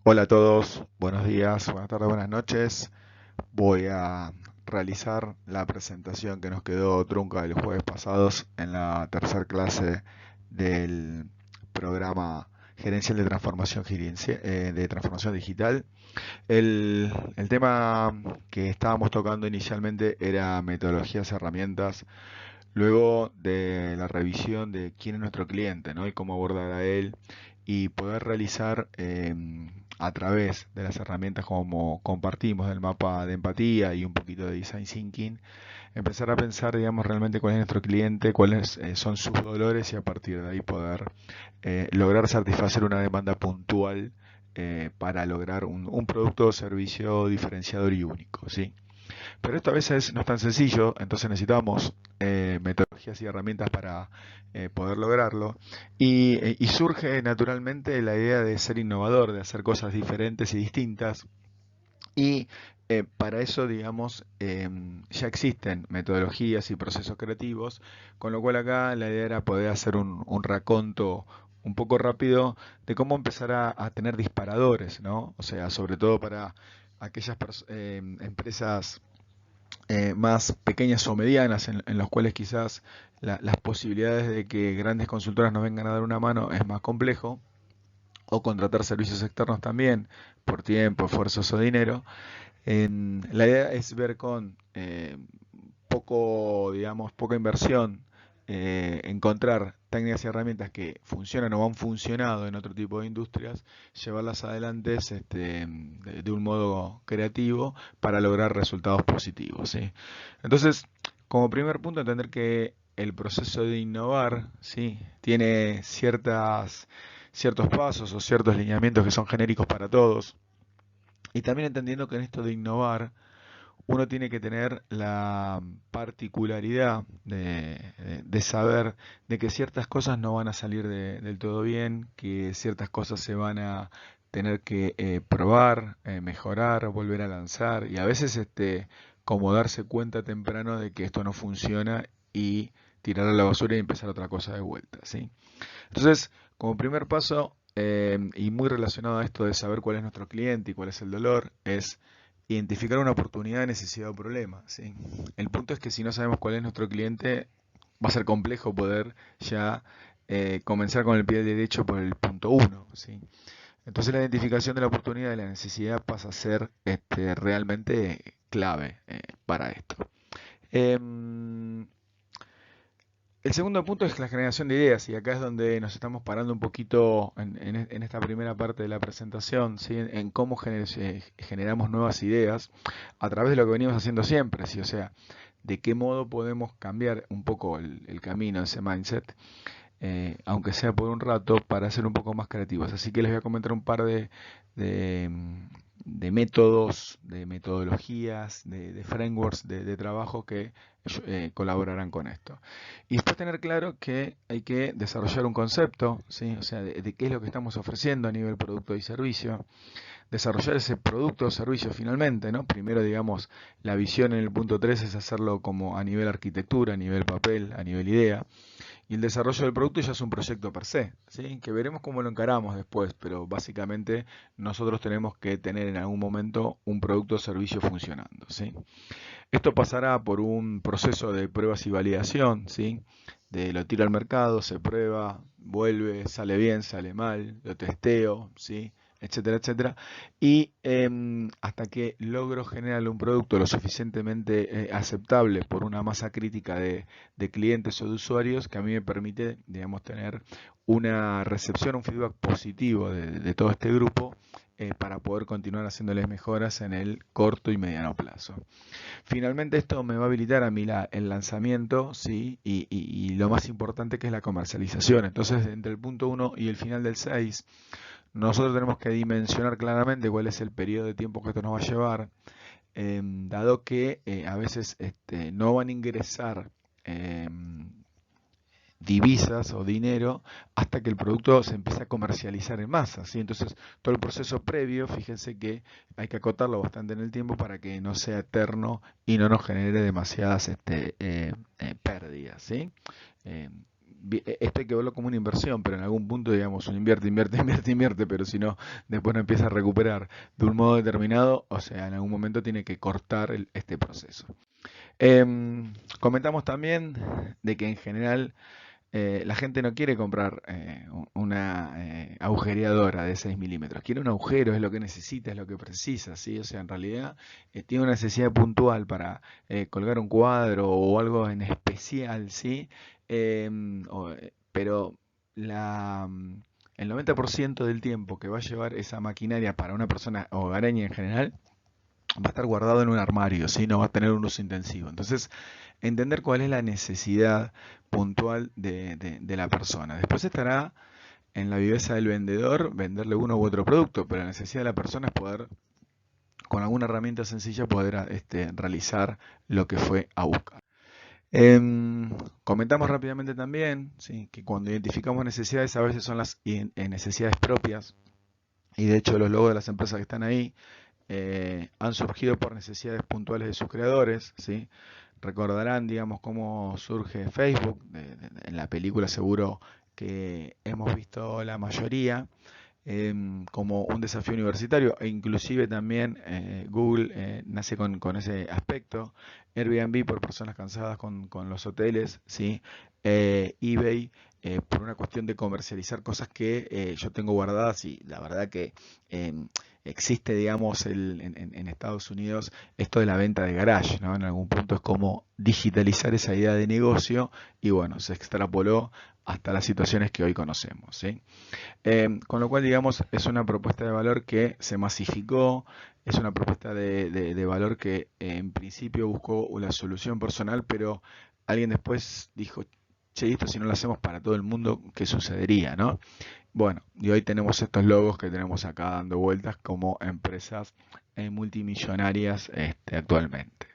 Hola a todos, buenos días, buenas tardes, buenas noches. Voy a realizar la presentación que nos quedó trunca del jueves pasados en la tercera clase del programa gerencial de transformación, de transformación digital. El tema que estábamos tocando inicialmente era metodologías, herramientas, luego de la revisión de quién es nuestro cliente, ¿no? Y cómo abordar a él y poder realizar a través de las herramientas como compartimos del mapa de empatía y un poquito de design thinking, empezar a pensar, digamos, realmente cuál es nuestro cliente, cuáles son sus dolores y a partir de ahí poder lograr satisfacer una demanda puntual para lograr un producto o servicio diferenciador y único, ¿sí? Pero esto a veces no es tan sencillo, entonces necesitamos metodologías y herramientas para poder lograrlo. Y surge naturalmente la idea de ser innovador, de hacer cosas diferentes y distintas. Y para eso, digamos, ya existen metodologías y procesos creativos, con lo cual acá la idea era poder hacer un raconto un poco rápido de cómo empezar a tener disparadores, ¿no? O sea, sobre todo para aquellas empresas más pequeñas o medianas en los cuales quizás las posibilidades de que grandes consultoras nos vengan a dar una mano es más complejo, o contratar servicios externos también por tiempo, esfuerzos o dinero. La idea es ver con digamos, poca inversión, encontrar técnicas y herramientas que funcionan o han funcionado en otro tipo de industrias, llevarlas adelante de un modo creativo para lograr resultados positivos, ¿sí? Entonces, como primer punto, entender que el proceso de innovar, ¿sí? Tiene ciertos pasos o ciertos lineamientos que son genéricos para todos. Y también entendiendo que en esto de innovar, uno tiene que tener la particularidad de saber de que ciertas cosas no van a salir del todo bien, que ciertas cosas se van a tener que probar, mejorar, volver a lanzar y a veces como darse cuenta temprano de que esto no funciona y tirar a la basura y empezar otra cosa de vuelta, ¿sí? Entonces, como primer paso, y muy relacionado a esto de saber cuál es nuestro cliente y cuál es el dolor, es identificar una oportunidad, necesidad o problema, ¿sí? El punto es que si no sabemos cuál es nuestro cliente, va a ser complejo poder ya comenzar con el pie derecho por el punto uno, ¿sí? Entonces la identificación de la oportunidad y la necesidad pasa a ser realmente clave para esto. Em, el segundo punto es la generación de ideas y acá es donde nos estamos parando un poquito en esta primera parte de la presentación, ¿sí? En cómo generamos nuevas ideas a través de lo que venimos haciendo siempre, ¿sí? O sea, de qué modo podemos cambiar un poco el camino, ese mindset, aunque sea por un rato, para ser un poco más creativos. Así que les voy a comentar un par de, mm, de métodos, de metodologías, de frameworks de trabajo que colaborarán con esto. Y después tener claro que hay que desarrollar un concepto, ¿sí? O sea, de qué es lo que estamos ofreciendo a nivel producto y servicio, desarrollar ese producto o servicio finalmente, ¿no? Primero, digamos, la visión en el punto 3 es hacerlo como a nivel arquitectura, a nivel papel, a nivel idea. Y el desarrollo del producto ya es un proyecto per se, ¿sí? Que veremos cómo lo encaramos después, pero básicamente nosotros tenemos que tener en algún momento un producto o servicio funcionando, ¿sí? Esto pasará por un proceso de pruebas y validación, ¿sí? De lo tiro al mercado, se prueba, vuelve, sale bien, sale mal, lo testeo, ¿sí? Etcétera, etcétera. Y hasta que logro generar un producto lo suficientemente aceptable por una masa crítica de clientes o de usuarios que a mí me permite, digamos, tener una recepción, un feedback positivo de todo este grupo para poder continuar haciéndoles mejoras en el corto y mediano plazo. Finalmente esto me va a habilitar a mí el lanzamiento, ¿sí? Y lo más importante que es la comercialización. Entonces, entre el punto uno y el final del 6 nosotros tenemos que dimensionar claramente cuál es el periodo de tiempo que esto nos va a llevar, dado que a veces no van a ingresar divisas o dinero hasta que el producto se empiece a comercializar en masa, ¿sí? Entonces, todo el proceso previo, fíjense que hay que acotarlo bastante en el tiempo para que no sea eterno y no nos genere demasiadas pérdidas, ¿sí? Eh, esto hay que verlo como una inversión, pero en algún punto, digamos, uno invierte, invierte, invierte, invierte, pero si no, después no empieza a recuperar de un modo determinado, o sea, en algún momento tiene que cortar este proceso. Comentamos también de que en general la gente no quiere comprar una agujereadora de 6 milímetros, quiere un agujero, es lo que necesita, es lo que precisa, ¿sí? O sea, en realidad tiene una necesidad puntual para colgar un cuadro o algo en especial, ¿sí? Pero la, mm, el 90% del tiempo que va a llevar esa maquinaria para una persona hogareña en general va a estar guardado en un armario, ¿sí? No va a tener un uso intensivo. Entonces, entender cuál es la necesidad puntual de la persona. Después estará en la viveza del vendedor venderle uno u otro producto, pero la necesidad de la persona es poder, con alguna herramienta sencilla, poder realizar lo que fue a buscar. Comentamos rápidamente también, ¿sí?, que cuando identificamos necesidades a veces son las necesidades propias, y de hecho los logos de las empresas que están ahí han surgido por necesidades puntuales de sus creadores, ¿sí? Recordarán, digamos, cómo surge Facebook, en la película seguro que hemos visto la mayoría, como un desafío universitario, e inclusive también Google nace con ese aspecto, Airbnb por personas cansadas con los hoteles, ¿sí? eBay por una cuestión de comercializar cosas que yo tengo guardadas, y la verdad que existe, digamos, en Estados Unidos esto de la venta de garage, ¿no? En algún punto es como digitalizar esa idea de negocio, y bueno, se extrapoló hasta las situaciones que hoy conocemos, ¿sí? Con lo cual, digamos, es una propuesta de valor que se masificó, es una propuesta de valor que en principio buscó una solución personal, pero alguien después dijo, che, esto si no lo hacemos para todo el mundo, ¿qué sucedería, no? Bueno, y hoy tenemos estos logos que tenemos acá dando vueltas como empresas multimillonarias actualmente.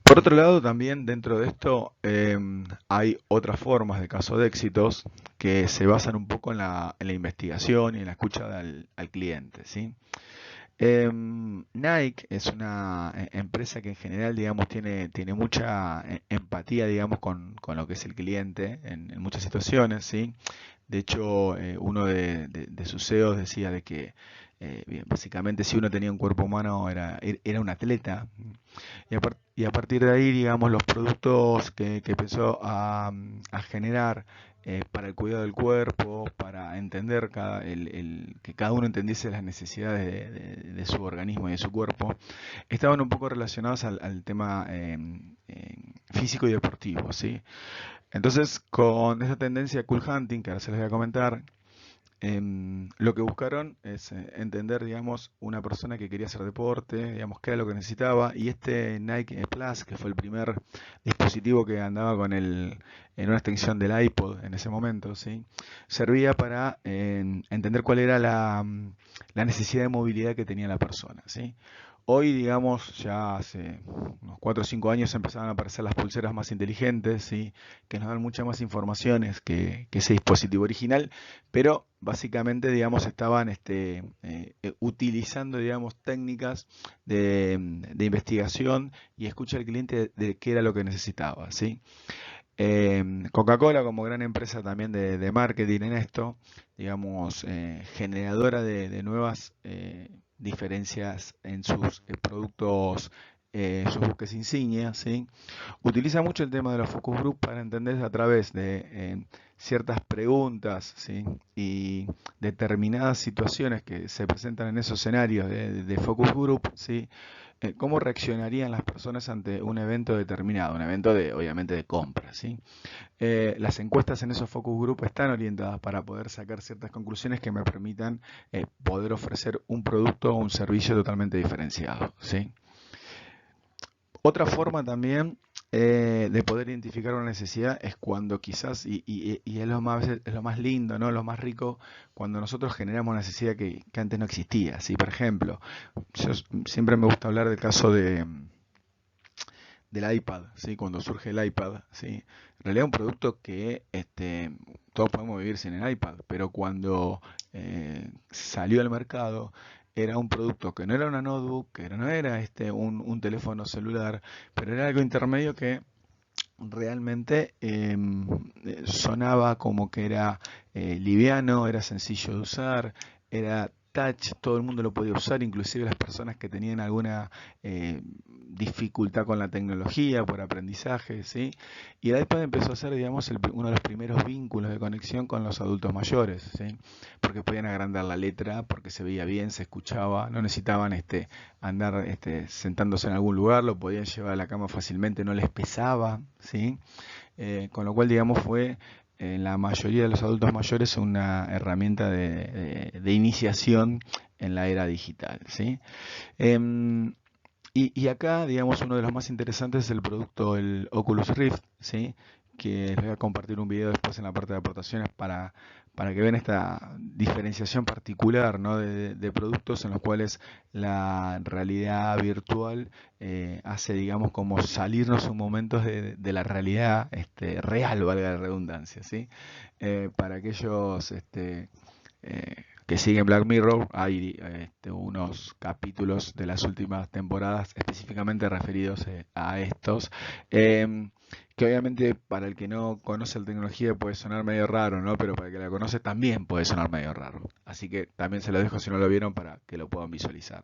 Por otro lado, también dentro de esto hay otras formas de caso de éxitos que se basan un poco en la investigación y en la escucha al cliente, ¿sí? Nike es una empresa que en general, digamos, tiene mucha empatía, digamos, con lo que es el cliente en muchas situaciones, ¿sí? De hecho, uno de sus CEOs decía de que bien, básicamente si uno tenía un cuerpo humano era un atleta, y a partir de ahí, digamos, los productos que empezó a generar para el cuidado del cuerpo, para entender que cada uno entendiese las necesidades de su organismo y de su cuerpo, estaban un poco relacionados al tema físico y deportivo, ¿sí? Entonces, con esa tendencia cool hunting, que ahora se les voy a comentar, lo que buscaron es entender, digamos, una persona que quería hacer deporte, digamos, qué era lo que necesitaba, y este Nike Plus, que fue el primer dispositivo que andaba en una extensión del iPod en ese momento, ¿sí? Servía para entender cuál era la necesidad de movilidad que tenía la persona, ¿sí? Hoy, digamos, ya hace unos 4 o 5 años empezaron a aparecer las pulseras más inteligentes, ¿sí?, que nos dan muchas más informaciones que ese dispositivo original, pero básicamente, digamos, estaban utilizando, digamos, técnicas de investigación y escucha al cliente de qué era lo que necesitaba, ¿sí? Coca-Cola, como gran empresa también de marketing en esto, digamos, generadora de nuevas diferencias en sus productos, sus buques insignias, ¿sí? Utiliza mucho el tema de los focus group para entender a través de ciertas preguntas, ¿sí?, y determinadas situaciones que se presentan en esos escenarios de focus group, ¿sí?, cómo reaccionarían las personas ante un evento determinado, un evento obviamente de compra, ¿sí? Las encuestas en esos focus group están orientadas para poder sacar ciertas conclusiones que me permitan poder ofrecer un producto o un servicio totalmente diferenciado, ¿sí? Otra forma también de poder identificar una necesidad es cuando quizás, y es lo más lindo, ¿no?, lo más rico, cuando nosotros generamos una necesidad que antes no existía, ¿sí? Por ejemplo, siempre me gusta hablar del caso del iPad, ¿sí? Cuando surge el iPad, ¿sí? En realidad es un producto que todos podemos vivir sin el iPad, pero cuando salió al mercado era un producto que no era una notebook, que no era un teléfono celular, pero era algo intermedio que realmente sonaba como que era liviano, era sencillo de usar, era touch, todo el mundo lo podía usar, inclusive las personas que tenían alguna dificultad con la tecnología por aprendizaje, ¿sí? Y el iPad empezó a ser, digamos, uno de los primeros vínculos de conexión con los adultos mayores, ¿sí? Porque podían agrandar la letra, porque se veía bien, se escuchaba, no necesitaban andar sentándose en algún lugar, lo podían llevar a la cama fácilmente, no les pesaba, ¿sí? Con lo cual, digamos, fue en la mayoría de los adultos mayores una herramienta de iniciación en la era digital, ¿sí? Em, y acá, digamos, uno de los más interesantes es el producto, el Oculus Rift, ¿sí? Que les voy a compartir un video después en la parte de aportaciones para que vean esta diferenciación particular, ¿no? de productos en los cuales la realidad virtual hace, digamos, como salirnos un momento de la realidad real, valga la redundancia, ¿sí? Para aquellos que siguen Black Mirror, hay unos capítulos de las últimas temporadas específicamente referidos a estos, em, que obviamente para el que no conoce la tecnología puede sonar medio raro, ¿no? Pero para el que la conoce también puede sonar medio raro. Así que también se lo dejo si no lo vieron para que lo puedan visualizar.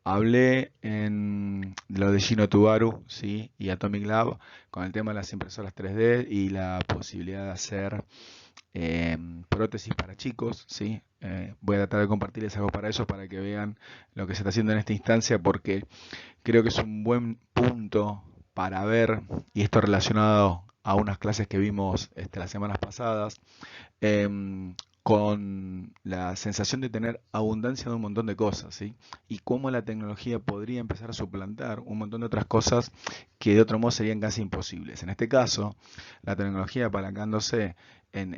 Hablé en lo de Gino Tubaru, ¿sí? Y Atomic Lab con el tema de las impresoras 3D y la posibilidad de hacer prótesis para chicos, ¿sí? Voy a tratar de compartirles algo para eso, para que vean lo que se está haciendo en esta instancia, porque creo que es un buen punto para ver, y esto relacionado a unas clases que vimos las semanas pasadas, con la sensación de tener abundancia de un montón de cosas, ¿sí? Y cómo la tecnología podría empezar a suplantar un montón de otras cosas que de otro modo serían casi imposibles. En este caso, la tecnología apalancándose en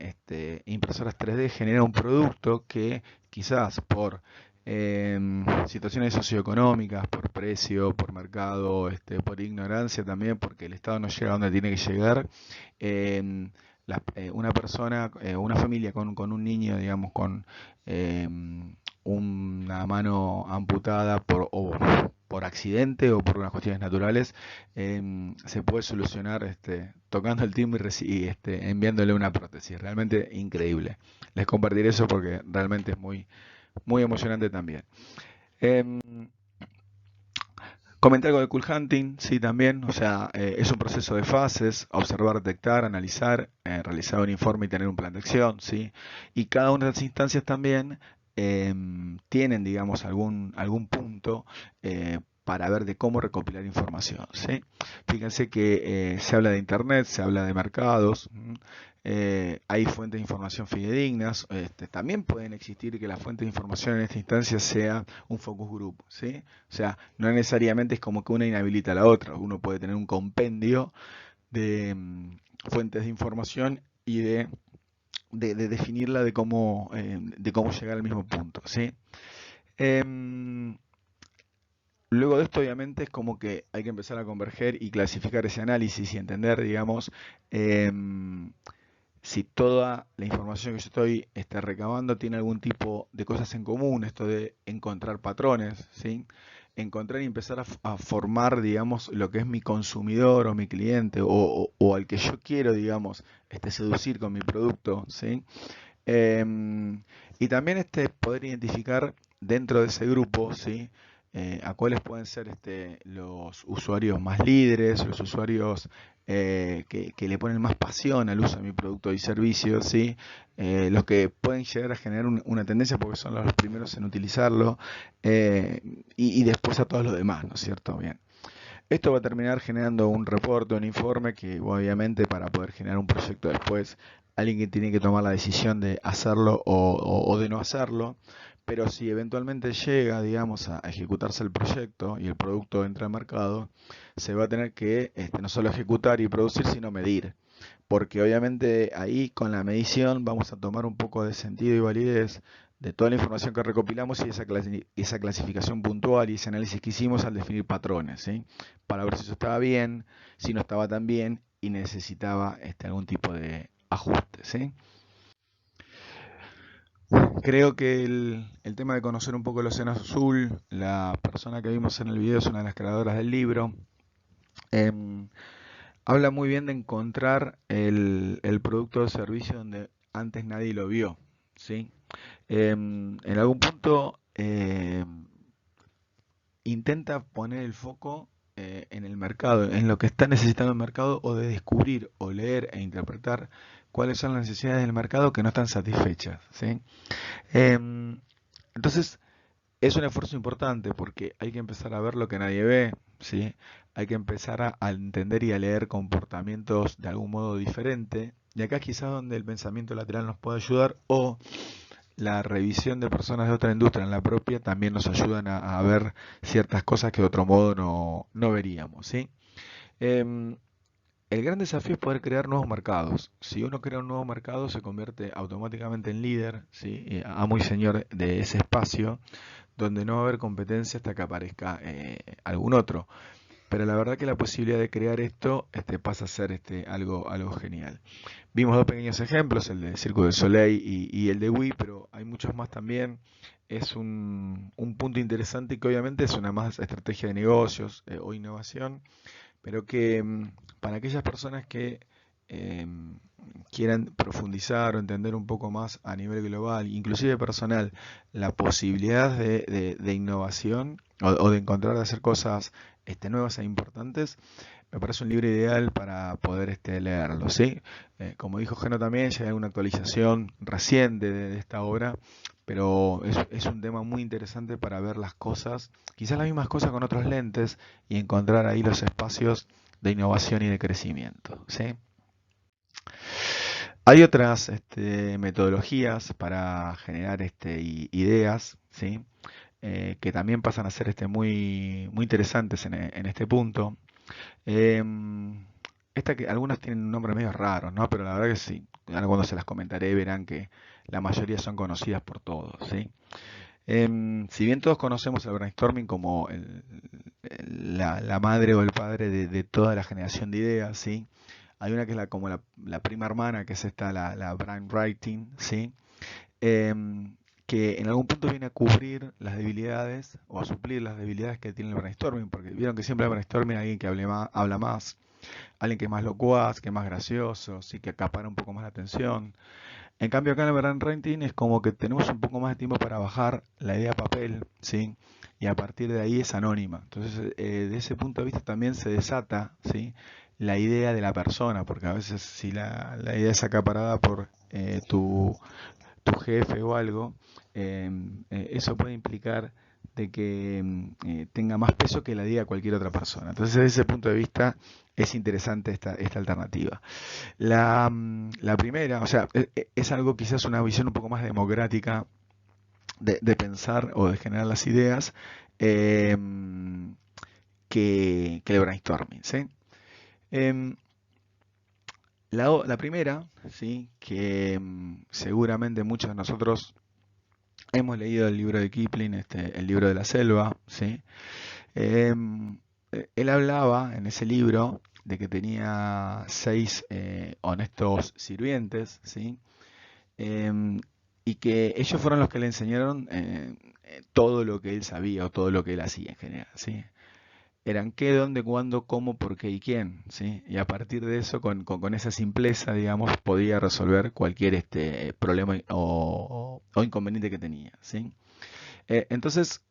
impresoras 3D genera un producto que quizás por situaciones socioeconómicas, por precio, por mercado, por ignorancia también, porque el Estado no llega a donde tiene que llegar, em, una persona, una familia con un niño, digamos, con una mano amputada por accidente o por unas cuestiones naturales, se puede solucionar tocando el timbre y enviándole una prótesis. Realmente increíble. Les compartiré eso porque realmente es muy emocionante también. Em, Comenté algo de Cool Hunting, sí, también, o sea, es un proceso de fases, observar, detectar, analizar, realizar un informe y tener un plan de acción, sí, y cada una de las instancias también tienen, digamos, algún punto para ver de cómo recopilar información, sí. Fíjense que se habla de internet, se habla de mercados, hay fuentes de información fidedignas, también pueden existir que la fuente de información en esta instancia sea un focus group, ¿sí? O sea, no necesariamente es como que una inhabilita a la otra. Uno puede tener un compendio de fuentes de información y de definirla de cómo llegar al mismo punto, ¿sí? Em, Luego de esto, obviamente, es como que hay que empezar a converger y clasificar ese análisis y entender, digamos, em, si toda la información que yo estoy recabando tiene algún tipo de cosas en común, esto de encontrar patrones, ¿sí? Encontrar y empezar a formar, digamos, lo que es mi consumidor o mi cliente o al que yo quiero, digamos, seducir con mi producto, ¿sí? Y también poder identificar dentro de ese grupo, ¿sí? A cuáles pueden ser los usuarios más líderes, los usuarios que le ponen más pasión al uso de mi producto y servicio, ¿sí? Los que pueden llegar a generar una tendencia porque son los primeros en utilizarlo, y después a todos los demás, ¿no es cierto? Bien. Esto va a terminar generando un reporte, un informe que obviamente para poder generar un proyecto después, alguien que tiene que tomar la decisión de hacerlo o de no hacerlo, pero si eventualmente llega, digamos, a ejecutarse el proyecto y el producto entra al mercado, se va a tener que no solo ejecutar y producir, sino medir. Porque obviamente ahí con la medición vamos a tomar un poco de sentido y validez de toda la información que recopilamos y esa clasificación puntual y ese análisis que hicimos al definir patrones, ¿sí? Para ver si eso estaba bien, si no estaba tan bien y necesitaba algún tipo de ajuste, ¿sí? Creo que el tema de conocer un poco el océano azul, la persona que vimos en el video es una de las creadoras del libro. Em, habla muy bien de encontrar el producto o servicio donde antes nadie lo vio, ¿sí? En algún punto intenta poner el foco en el mercado, en lo que está necesitando el mercado, o de descubrir o leer e interpretar cuáles son las necesidades del mercado que no están satisfechas, ¿sí? Em, entonces, es un esfuerzo importante porque hay que empezar a ver lo que nadie ve, ¿sí? Hay que empezar a entender y a leer comportamientos de algún modo diferente. Y acá es quizás donde el pensamiento lateral nos puede ayudar, o la revisión de personas de otra industria en la propia también nos ayudan a ver ciertas cosas que de otro modo no veríamos, ¿sí? Em, el gran desafío es poder crear nuevos mercados. Si uno crea un nuevo mercado, se convierte automáticamente en líder, ¿sí? Amo y señor de ese espacio, donde no va a haber competencia hasta que aparezca algún otro. Pero la verdad que la posibilidad de crear esto pasa a ser algo genial. Vimos dos pequeños ejemplos, el de Cirque du Soleil y el de Wii, pero hay muchos más también. Es un punto interesante que obviamente es una más estrategia de negocios o innovación, pero que para aquellas personas que quieran profundizar o entender un poco más a nivel global, inclusive personal, la posibilidad de innovación o de encontrar, de hacer cosas nuevas e importantes, me parece un libro ideal para poder leerlo, ¿sí? Como dijo Geno también, ya hay una actualización reciente de esta obra, pero es un tema muy interesante para ver las cosas, quizás las mismas cosas con otros lentes, y encontrar ahí los espacios de innovación y de crecimiento, ¿sí? Hay otras metodologías para generar ideas, ¿sí? Que también pasan a ser muy interesantes en este punto. Esta que algunas tienen un nombre medio raro, ¿no? Pero la verdad que sí. Ahora cuando se las comentaré verán que la mayoría son conocidas por todos, ¿sí? Si bien todos conocemos el brainstorming como la madre o el padre de toda la generación de ideas, ¿sí? Hay una que es como la prima hermana, que es la brainwriting, ¿sí? Que en algún punto viene a cubrir las debilidades o a suplir las debilidades que tiene el brainstorming, porque vieron que siempre el brainstorming hay alguien que habla más, alguien que es más locuaz, que es más gracioso, sí, que acapara un poco más la atención. En cambio acá en el brainwriting es como que tenemos un poco más de tiempo para bajar la idea a papel, ¿sí? Y a partir de ahí es anónima. Entonces, de ese punto de vista también se desata, ¿sí? La idea de la persona, porque a veces si la idea es acaparada por tu jefe o algo, eso puede implicar de que tenga más peso que la diga cualquier otra persona. Entonces, desde ese punto de vista, es interesante esta alternativa. La primera, o sea, es algo quizás una visión un poco más democrática de pensar o de generar las ideas eh, que el brainstorming, ¿sí? Em, la primera, ¿sí? Que seguramente muchos de nosotros hemos leído el libro de Kipling, el libro de la selva, ¿sí? Em, Él hablaba en ese libro de que tenía seis honestos sirvientes, ¿sí? Em, y que ellos fueron los que le enseñaron todo lo que él sabía o todo lo que él hacía en general, ¿sí? Eran qué, dónde, cuándo, cómo, por qué y quién, ¿sí? Y a partir de eso, con esa simpleza, digamos, podía resolver cualquier problema o inconveniente que tenía, ¿sí? Entonces,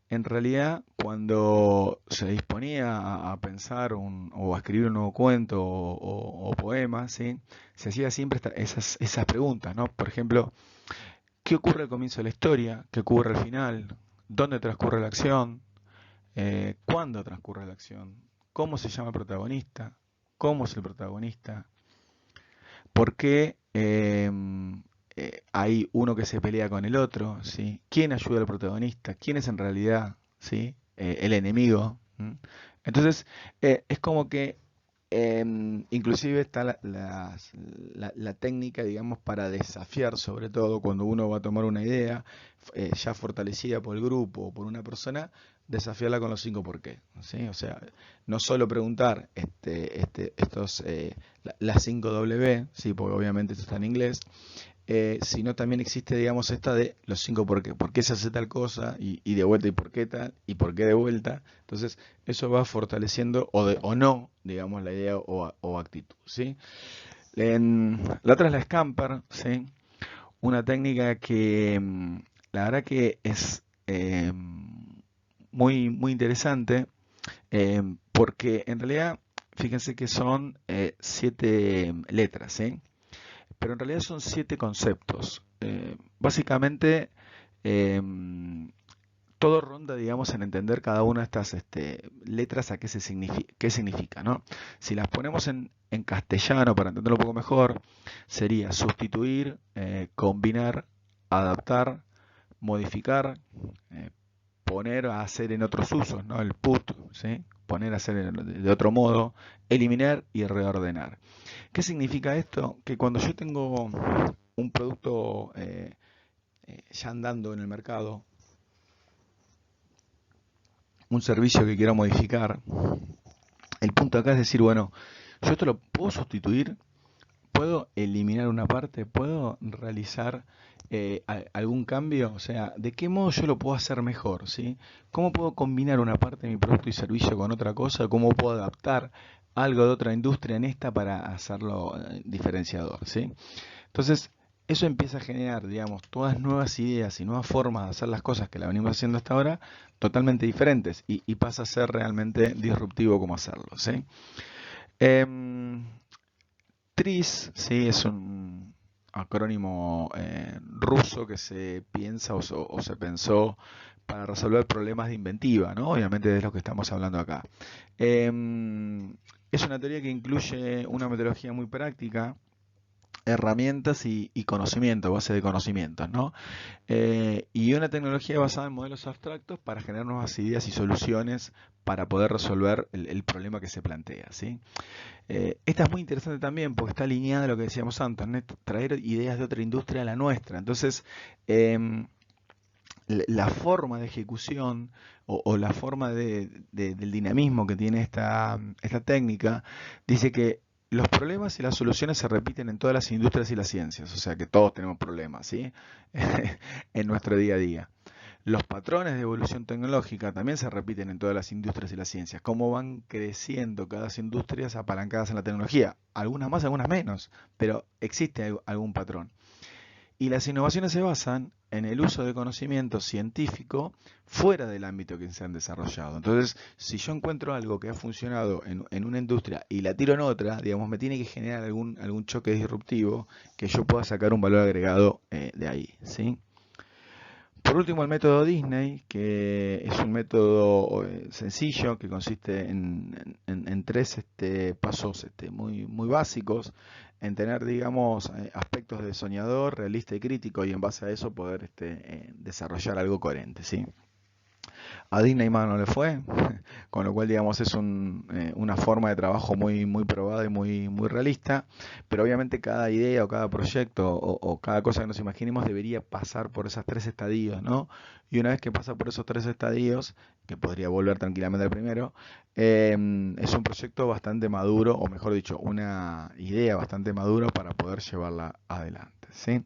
en realidad, cuando se disponía a pensar o a escribir un nuevo cuento o poema, ¿sí? Se hacía siempre esas preguntas, ¿no? Por ejemplo, ¿qué ocurre al comienzo de la historia? ¿Qué ocurre al final? ¿Dónde transcurre la acción? ¿Cuándo transcurre la acción? ¿Cómo se llama el protagonista? ¿Cómo es el protagonista? ¿Por qué hay uno que se pelea con el otro? ¿Sí? ¿Quién ayuda al protagonista? ¿Quién es en realidad, ¿sí? El enemigo? ¿Mm? Entonces, es como que inclusive está la técnica, digamos, para desafiar, sobre todo cuando uno va a tomar una idea ya fortalecida por el grupo o por una persona, desafiarla con los cinco por qué, ¿sí? O sea, no solo preguntar las 5 W, sí, porque obviamente esto está en inglés, sino también existe, digamos, esta de los 5 por qué. ¿Por qué se hace tal cosa? Y de vuelta, ¿y por qué tal? ¿Y por qué de vuelta? Entonces, eso va fortaleciendo o no, digamos, la idea o actitud, ¿sí? La otra es la Scamper, ¿sí? Una técnica que la verdad que es muy interesante, porque en realidad, fíjense que son 7 letras, ¿sí? Pero en realidad son 7 conceptos. Básicamente, em, todo ronda, digamos, en entender cada una de estas letras a qué significa, ¿no? Si las ponemos en castellano para entenderlo un poco mejor, sería sustituir, combinar, adaptar, modificar, eh, poner a hacer en otros usos, ¿no? El put, ¿sí? Poner a hacer de otro modo, eliminar y reordenar. ¿Qué significa esto? Que cuando yo tengo un producto ya andando en el mercado, un servicio que quiero modificar, el punto acá es decir, bueno, yo esto lo puedo sustituir, puedo eliminar una parte, puedo realizar algún cambio, o sea, ¿de qué modo yo lo puedo hacer mejor? ¿Sí? ¿Cómo puedo combinar una parte de mi producto y servicio con otra cosa? ¿Cómo puedo adaptar algo de otra industria en esta para hacerlo diferenciador? ¿Sí? Entonces, eso empieza a generar, digamos, todas nuevas ideas y nuevas formas de hacer las cosas que la venimos haciendo hasta ahora, totalmente diferentes, y pasa a ser realmente disruptivo cómo hacerlo, ¿sí? Em, TRIS, sí, es un acrónimo ruso que se piensa o se pensó para resolver problemas de inventiva, ¿no? Obviamente de lo que estamos hablando acá. Es una teoría que incluye una metodología muy práctica, herramientas y conocimiento, base de conocimientos, ¿no? Y una tecnología basada en modelos abstractos para generar nuevas ideas y soluciones para poder resolver el problema que se plantea, ¿sí? Esta es muy interesante también porque está alineada a lo que decíamos antes, ¿no? Traer ideas de otra industria a la nuestra. Entonces, em, la forma de ejecución o la forma del dinamismo que tiene esta técnica dice que los problemas y las soluciones se repiten en todas las industrias y las ciencias, o sea que todos tenemos problemas, ¿sí? En nuestro día a día. Los patrones de evolución tecnológica también se repiten en todas las industrias y las ciencias. Cómo van creciendo cada industrias apalancadas en la tecnología. Algunas más, algunas menos, pero existe algún patrón. Y las innovaciones se basan en el uso de conocimiento científico fuera del ámbito que se han desarrollado. Entonces, si yo encuentro algo que ha funcionado en una industria y la tiro en otra, digamos, me tiene que generar algún choque disruptivo que yo pueda sacar un valor agregado de ahí, ¿sí? Por último, el método Disney, que es un método sencillo que consiste en 3 pasos muy básicos, en tener, digamos, aspectos de soñador, realista y crítico, y en base a eso poder desarrollar algo coherente, ¿sí? A Disney más no le fue, con lo cual digamos es una forma de trabajo muy probada y muy realista, pero obviamente cada idea o cada proyecto o cada cosa que nos imaginemos debería pasar por esos 3 estadios, ¿no? Y una vez que pasa por esos 3 estadios, que podría volver tranquilamente al primero, es un proyecto bastante maduro, o mejor dicho, una idea bastante madura para poder llevarla adelante, ¿sí?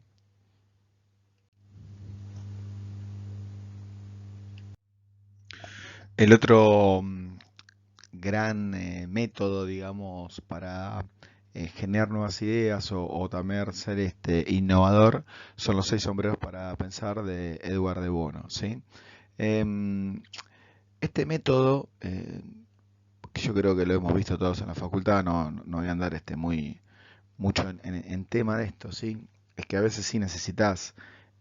El otro gran método, digamos, para generar nuevas ideas o también ser innovador son los 6 sombreros para pensar de Edward de Bono, ¿sí? Em, este método, que yo creo que lo hemos visto todos en la facultad, no voy a andar mucho en tema de esto, ¿sí? Es que a veces sí necesitas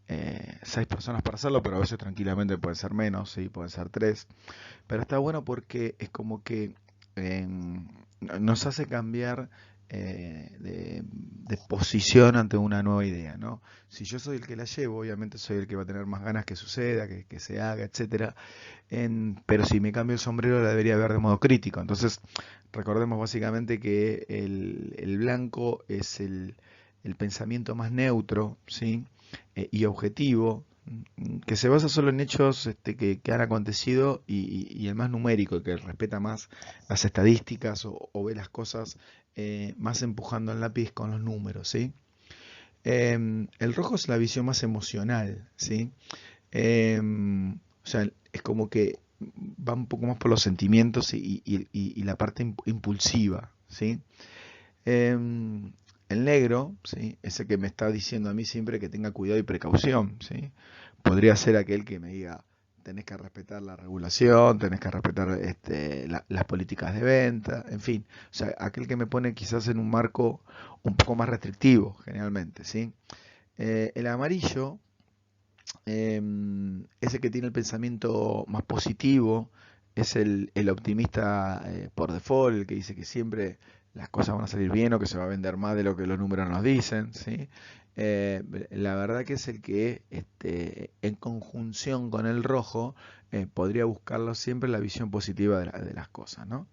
6 personas para hacerlo, pero a veces tranquilamente pueden ser menos, ¿sí? Pueden ser 3. Pero está bueno porque es como que eh, nos hace cambiar de posición ante una nueva idea, ¿no? Si yo soy el que la llevo, obviamente soy el que va a tener más ganas que suceda, que se haga, etcétera. Pero si me cambio el sombrero, la debería ver de modo crítico. Entonces, recordemos básicamente que el blanco es el pensamiento más neutro, ¿sí? Y objetivo, que se basa solo en hechos que han acontecido y el más numérico, el que respeta más las estadísticas o ve las cosas más empujando el lápiz con los números, ¿sí? El rojo es la visión más emocional, ¿sí? O sea, es como que va un poco más por los sentimientos y la parte impulsiva, ¿sí? El negro, ¿sí? Es el que me está diciendo a mí siempre que tenga cuidado y precaución, ¿sí? Podría ser aquel que me diga, tenés que respetar la regulación, tenés que respetar las políticas de venta, en fin. O sea, aquel que me pone quizás en un marco un poco más restrictivo, generalmente, ¿sí? El amarillo es el que tiene el pensamiento más positivo, es el optimista por default, el que dice que siempre las cosas van a salir bien o que se va a vender más de lo que los números nos dicen, ¿sí? La verdad que es el que, en conjunción con el rojo, podría buscarlo siempre la visión positiva de las cosas, ¿no?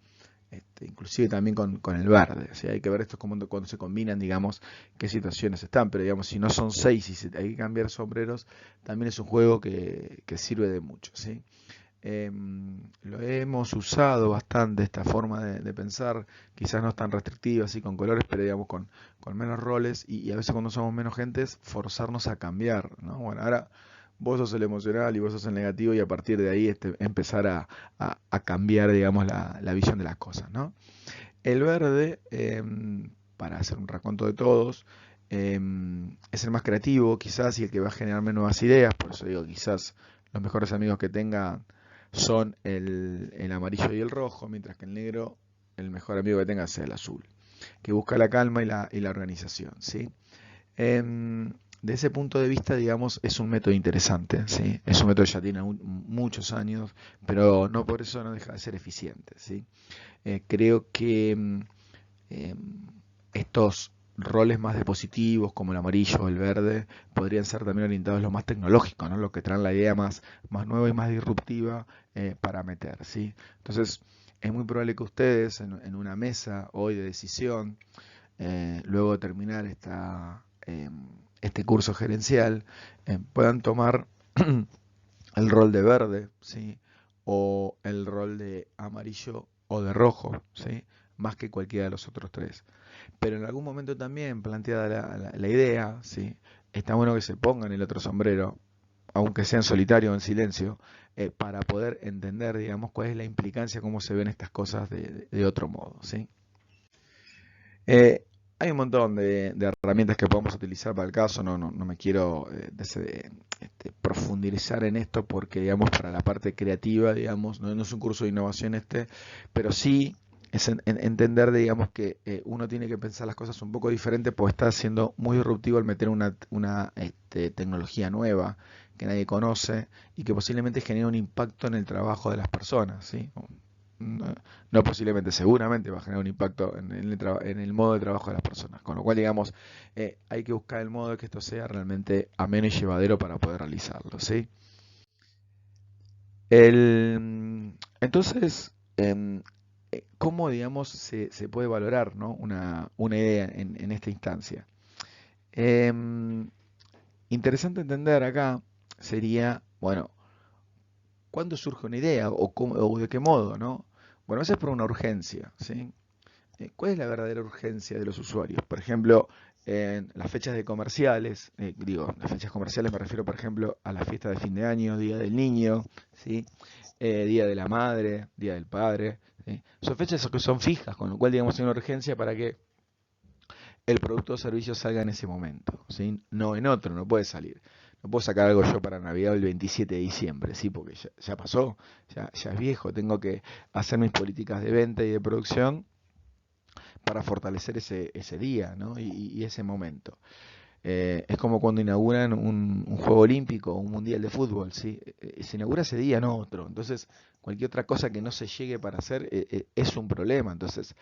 Inclusive también con el verde, o sea, hay que ver esto como cuando se combinan, digamos, qué situaciones están, pero digamos, si no son seis y hay que cambiar sombreros, también es un juego que sirve de mucho, ¿sí? Lo hemos usado bastante esta forma de pensar, quizás no es tan restrictiva así con colores, pero digamos con menos roles y a veces cuando somos menos gentes, forzarnos a cambiar, ¿no? Bueno, ahora vos sos el emocional y vos sos el negativo y a partir de ahí empezar a cambiar, digamos, la visión de las cosas, ¿no? El verde, para hacer un raconto de todos, es el más creativo quizás y el que va a generarme nuevas ideas, por eso digo, quizás los mejores amigos que tenga son el amarillo y el rojo, mientras que el negro, el mejor amigo que tenga es el azul, que busca la calma y la organización, ¿sí? De ese punto de vista, digamos, es un método interesante, ¿sí? Es un método que ya tiene muchos años, pero no por eso no deja de ser eficiente, ¿sí? Creo que eh, estos roles más dispositivos, como el amarillo o el verde, podrían ser también orientados a lo más tecnológico, ¿no? Lo que traen la idea más nueva y más disruptiva para meter, ¿sí? Entonces, es muy probable que ustedes en una mesa hoy de decisión, luego de terminar este curso gerencial, puedan tomar el rol de verde, ¿sí? O el rol de amarillo o de rojo, ¿sí? Más que cualquiera de los otros tres. Pero en algún momento también planteada la idea, ¿sí? Está bueno que se pongan el otro sombrero, aunque sea en solitario o en silencio, para poder entender, digamos, cuál es la implicancia, cómo se ven estas cosas de otro modo, ¿sí? Hay un montón de herramientas que podemos utilizar para el caso, no me quiero profundizar en esto porque, digamos, para la parte creativa, digamos, no es un curso de innovación pero sí es entender, digamos, que uno tiene que pensar las cosas un poco diferente porque está siendo muy disruptivo al meter una tecnología nueva que nadie conoce y que posiblemente genere un impacto en el trabajo de las personas, ¿sí? No, no posiblemente, seguramente va a generar un impacto en el modo de trabajo de las personas. Con lo cual, digamos, hay que buscar el modo de que esto sea realmente ameno y llevadero para poder realizarlo, ¿sí? Entonces, ¿cómo, digamos, se puede valorar, ¿no? una idea en esta instancia? Em, Interesante entender acá sería, bueno, ¿cuándo surge una idea o de qué modo, ¿no? Bueno, a veces por una urgencia, ¿sí? ¿Cuál es la verdadera urgencia de los usuarios? Por ejemplo, en las fechas de comerciales, las fechas comerciales me refiero, por ejemplo, a la fiesta de fin de año, Día del Niño, ¿sí? Día de la Madre, Día del Padre, ¿sí? Son fechas que son fijas, con lo cual, digamos, hay una urgencia para que el producto o servicio salga en ese momento, ¿sí? No en otro, no puede salir. No puedo sacar algo yo para Navidad el 27 de diciembre, ¿sí? Porque ya pasó, ya es viejo, tengo que hacer mis políticas de venta y de producción para fortalecer ese día, ¿no? y ese momento. Es como cuando inauguran un juego olímpico o un mundial de fútbol, ¿sí? Se inaugura ese día, no otro. Entonces, cualquier otra cosa que no se llegue para hacer es un problema. Entonces,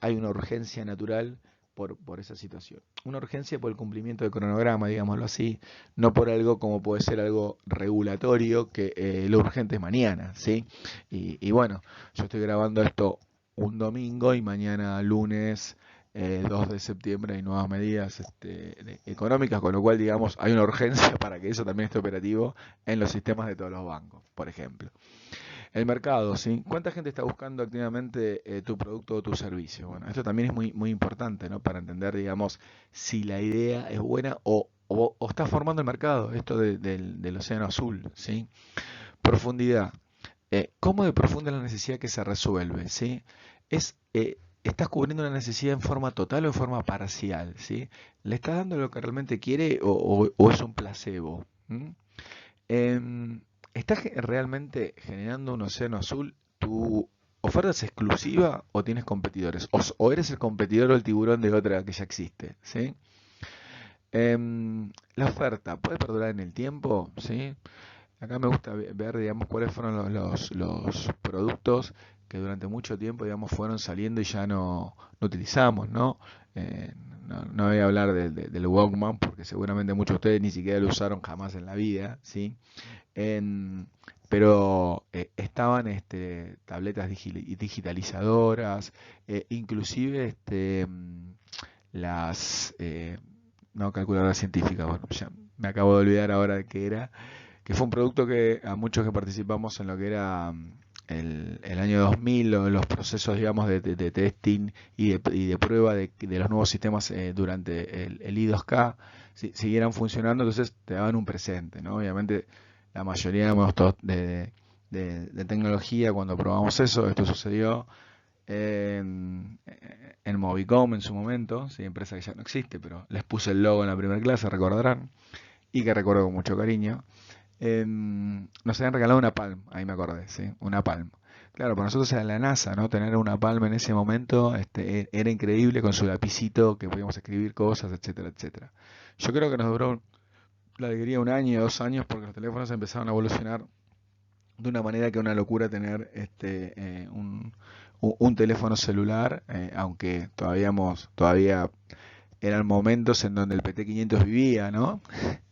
hay una urgencia natural por esa situación. Una urgencia por el cumplimiento del cronograma, digámoslo así, no por algo como puede ser algo regulatorio, que lo urgente es mañana, ¿sí? Y bueno, yo estoy grabando esto un domingo y mañana lunes 2 de septiembre hay nuevas medidas económicas, con lo cual, digamos, hay una urgencia para que eso también esté operativo en los sistemas de todos los bancos, por ejemplo. El mercado, ¿sí? ¿Cuánta gente está buscando activamente tu producto o tu servicio? Bueno, esto también es muy importante, ¿no? Para entender, digamos, si la idea es buena o está formando el mercado, esto del océano azul, ¿sí? Profundidad. ¿Cómo de profunda es la necesidad que se resuelve? ¿Sí? ¿Estás cubriendo una necesidad en forma total o en forma parcial? ¿Sí? ¿Le estás dando lo que realmente quiere o es un placebo? ¿Mm? Em, ¿Estás realmente generando un océano azul? ¿Tu oferta es exclusiva o tienes competidores? ¿O eres el competidor o el tiburón de otra que ya existe? ¿Sí? La oferta puede perdurar en el tiempo, ¿sí? Acá me gusta ver, digamos, cuáles fueron los productos que durante mucho tiempo, digamos, fueron saliendo y ya no utilizamos, ¿no? Eh, no voy a hablar del Walkman porque seguramente muchos de ustedes ni siquiera lo usaron jamás en la vida, ¿sí? En- pero estaban tabletas digitalizadoras, inclusive las, no, calculadora científica, bueno, ya me acabo de olvidar ahora de qué era, que fue un producto que a muchos que participamos en lo que era el año 2000, los procesos, digamos, de testing y de prueba de los nuevos sistemas durante el I2K, siguieran funcionando, entonces te daban un presente, ¿no? Obviamente la mayoría de tecnología, cuando probamos eso, esto sucedió en Movicom en su momento, sí, empresa que ya no existe, pero les puse el logo en la primera clase, recordarán, y que recuerdo con mucho cariño. Nos habían regalado una Palm, ahí me acordé, ¿sí? Una Palm. Claro, para nosotros era la NASA, ¿no? Tener una Palm en ese momento era increíble con su lapicito que podíamos escribir cosas, etcétera, etcétera. Yo creo que nos duró la alegría 1 año, 2 años, porque los teléfonos empezaron a evolucionar de una manera que una locura tener un teléfono celular, aunque todavía eran momentos en donde el PT500 vivía, ¿no?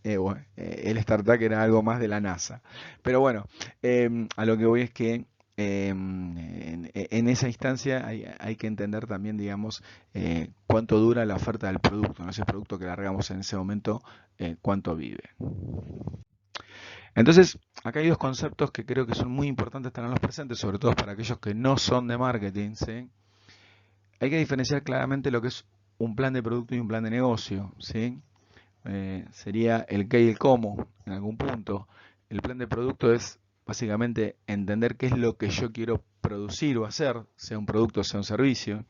El StarTAC era algo más de la NASA. Pero bueno, a lo que voy es que en esa instancia hay que entender también, digamos, cuánto dura la oferta del producto, ¿no? Ese producto que largamos en ese momento, cuánto vive. Entonces, acá hay dos conceptos que creo que son muy importantes tenerlos presentes, sobre todo para aquellos que no son de marketing, ¿sí? Hay que diferenciar claramente lo que es un plan de producto y un plan de negocio, ¿sí? Sería el qué y el cómo en algún punto. El plan de producto es básicamente entender qué es lo que yo quiero producir o hacer, sea un producto o sea un servicio,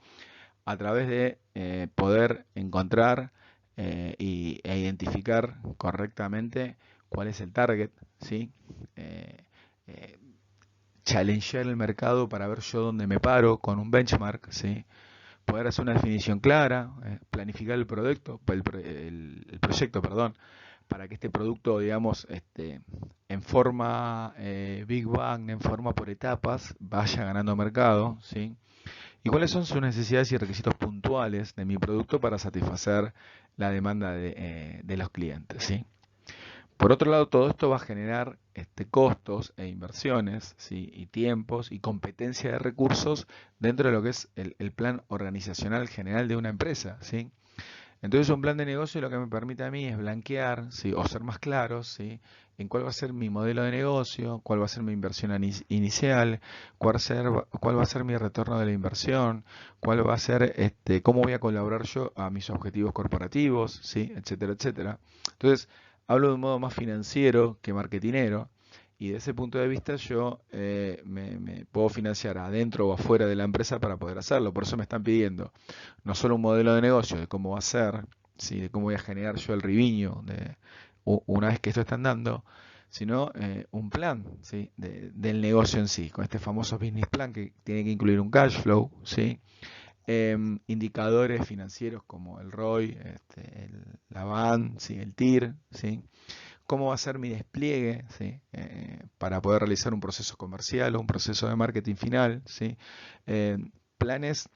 a través de poder encontrar e identificar correctamente cuál es el target, ¿sí? Eh, eh, Challengear el mercado para ver yo dónde me paro con un benchmark, ¿sí? Poder hacer una definición clara, planificar el proyecto, perdón, para que este producto, digamos, en forma Big Bang, en forma por etapas, vaya ganando mercado, ¿sí? ¿Y cuáles son sus necesidades y requisitos puntuales de mi producto para satisfacer la demanda de los clientes, ¿sí? Por otro lado, todo esto va a generar costos e inversiones, ¿sí? Y tiempos y competencia de recursos dentro de lo que es el plan organizacional general de una empresa, ¿sí? Entonces un plan de negocio lo que me permite a mí es blanquear, ¿sí? O ser más claro, ¿sí? En cuál va a ser mi modelo de negocio, cuál va a ser mi inversión inicial, cuál va a ser mi retorno de la inversión, cuál va a ser, cómo voy a colaborar yo a mis objetivos corporativos, ¿sí? Etcétera, etcétera. Entonces, hablo de un modo más financiero que marketinero, y de ese punto de vista yo me puedo financiar adentro o afuera de la empresa para poder hacerlo. Por eso me están pidiendo no solo un modelo de negocio de cómo va a ser, ¿sí? De cómo voy a generar yo el revenue una vez que esto está andando, sino un plan, ¿sí? Del negocio en sí, con este famoso business plan que tiene que incluir un cash flow, ¿sí? Indicadores financieros como el ROI, la BAN, ¿sí? El TIR, ¿sí? Cómo va a ser mi despliegue, ¿sí? Para poder realizar un proceso comercial o un proceso de marketing final, ¿sí? Eh, Planes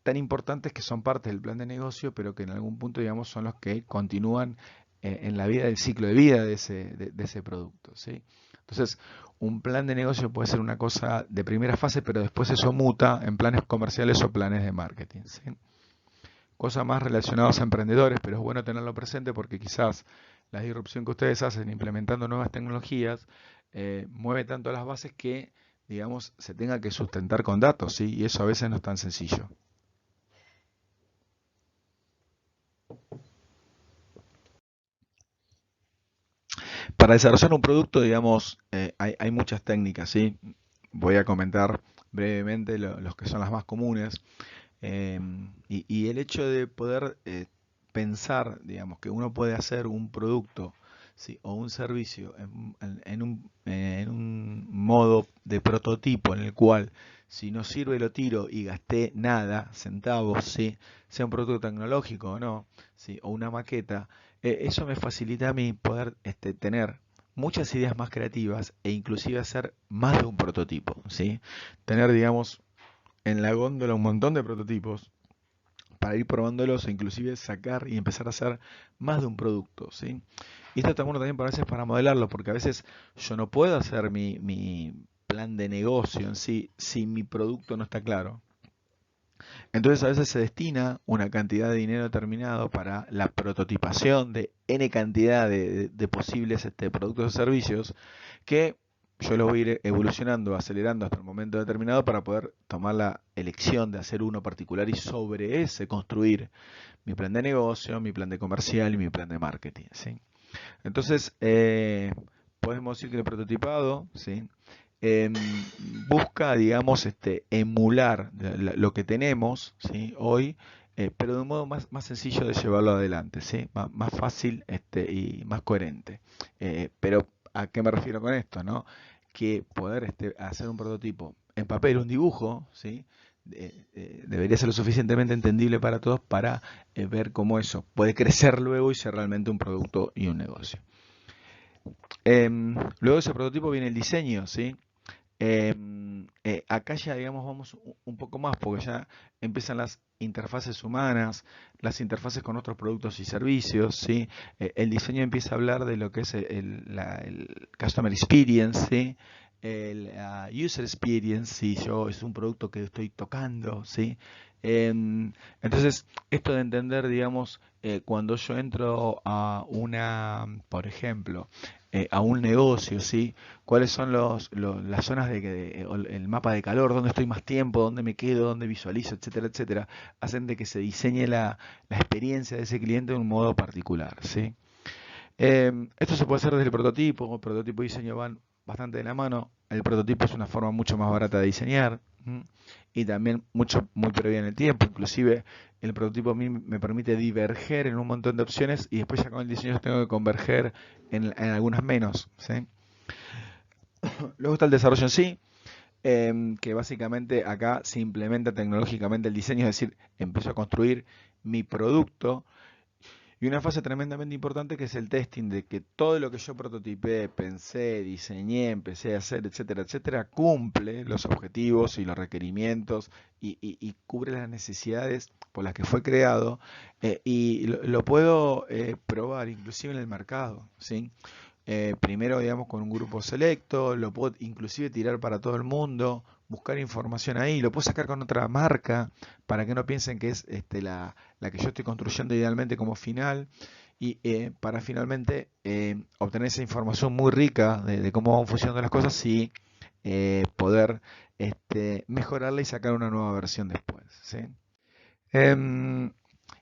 tan importantes que son parte del plan de negocio, pero que en algún punto, digamos, son los que continúan en la vida del ciclo de vida de ese producto, ¿sí? Entonces, un plan de negocio puede ser una cosa de primera fase, pero después eso muta en planes comerciales o planes de marketing, ¿sí? Cosas más relacionadas a emprendedores, pero es bueno tenerlo presente porque quizás la disrupción que ustedes hacen implementando nuevas tecnologías mueve tanto las bases que digamos, se tenga que sustentar con datos, ¿sí? Y eso a veces no es tan sencillo. Para desarrollar un producto, digamos, hay muchas técnicas, ¿sí? Voy a comentar brevemente los que son las más comunes. Y el hecho de poder pensar, digamos, que uno puede hacer un producto, ¿sí? O un servicio en un modo de prototipo en el cual si no sirve lo tiro y gasté nada, centavos, ¿sí? Sea un producto tecnológico o no, ¿sí? O una maqueta, eso me facilita a mí poder tener muchas ideas más creativas e inclusive hacer más de un prototipo, ¿sí? Tener, digamos, en la góndola un montón de prototipos para ir probándolos e inclusive sacar y empezar a hacer más de un producto, ¿sí? Y esto está bueno también para veces para modelarlo, porque a veces yo no puedo hacer mi plan de negocio en sí si mi producto no está claro. Entonces a veces se destina una cantidad de dinero determinado para la prototipación de N cantidad de posibles productos o servicios que yo los voy a ir evolucionando, acelerando hasta el momento determinado para poder tomar la elección de hacer uno particular y sobre ese construir mi plan de negocio, mi plan de comercial y mi plan de marketing, ¿sí? Entonces, podemos decir que el prototipado, ¿sí? em, busca, digamos, emular lo que tenemos, ¿sí? Hoy, pero de un modo más sencillo de llevarlo adelante, ¿sí? Más fácil y más coherente. Pero, ¿a qué me refiero con esto, no? Que poder hacer un prototipo en papel, un dibujo, ¿sí? Debería ser lo suficientemente entendible para todos para ver cómo eso puede crecer luego y ser realmente un producto y un negocio. Luego de ese prototipo viene el diseño, ¿sí? Acá ya, digamos, vamos un poco más porque ya empiezan las interfaces humanas, las interfaces con otros productos y servicios, ¿sí? El diseño empieza a hablar de lo que es el Customer Experience, ¿sí? El User Experience, si yo es un producto que estoy tocando, ¿sí? Entonces, esto de entender, digamos, cuando yo entro a por ejemplo, a un negocio, ¿sí? Cuáles son las zonas o el mapa de calor, dónde estoy más tiempo, dónde me quedo, dónde visualizo, etcétera, etcétera, hacen de que se diseñe la experiencia de ese cliente de un modo particular, ¿sí? Esto se puede hacer desde el prototipo y diseño van bastante de la mano. El prototipo es una forma mucho más barata de diseñar, ¿m? Y también muy previa en el tiempo. Inclusive el prototipo a mí me permite diverger en un montón de opciones y después ya con el diseño tengo que converger en algunas menos, ¿sí? Luego está el desarrollo en sí, que básicamente acá se implementa tecnológicamente el diseño, es decir, empiezo a construir mi producto y una fase tremendamente importante que es el testing, de que todo lo que yo prototipé, pensé, diseñé, empecé a hacer, etcétera, etcétera, cumple los objetivos y los requerimientos y cubre las necesidades por las que fue creado y lo puedo probar inclusive en el mercado, ¿sí? Primero, digamos, con un grupo selecto, lo puedo inclusive tirar para todo el mundo, buscar información ahí, lo puedo sacar con otra marca para que no piensen que es la que yo estoy construyendo idealmente como final y para finalmente obtener esa información muy rica de cómo van funcionando las cosas y poder mejorarla y sacar una nueva versión después, ¿sí? Em,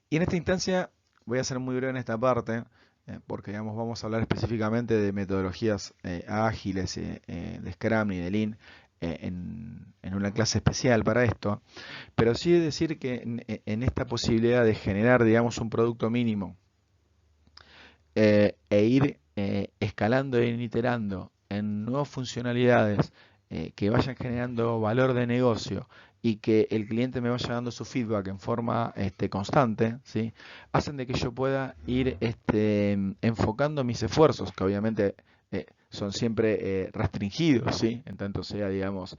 y en esta instancia voy a ser muy breve en esta parte, porque digamos, vamos a hablar específicamente de metodologías ágiles, de Scrum y de Lean, en una clase especial para esto. Pero sí decir que en esta posibilidad de generar, digamos, un producto mínimo e ir escalando e iterando en nuevas funcionalidades que vayan generando valor de negocio y que el cliente me vaya dando su feedback en forma constante, ¿sí? Hacen de que yo pueda ir enfocando mis esfuerzos, que obviamente son siempre restringidos, ¿sí? En tanto sea, digamos,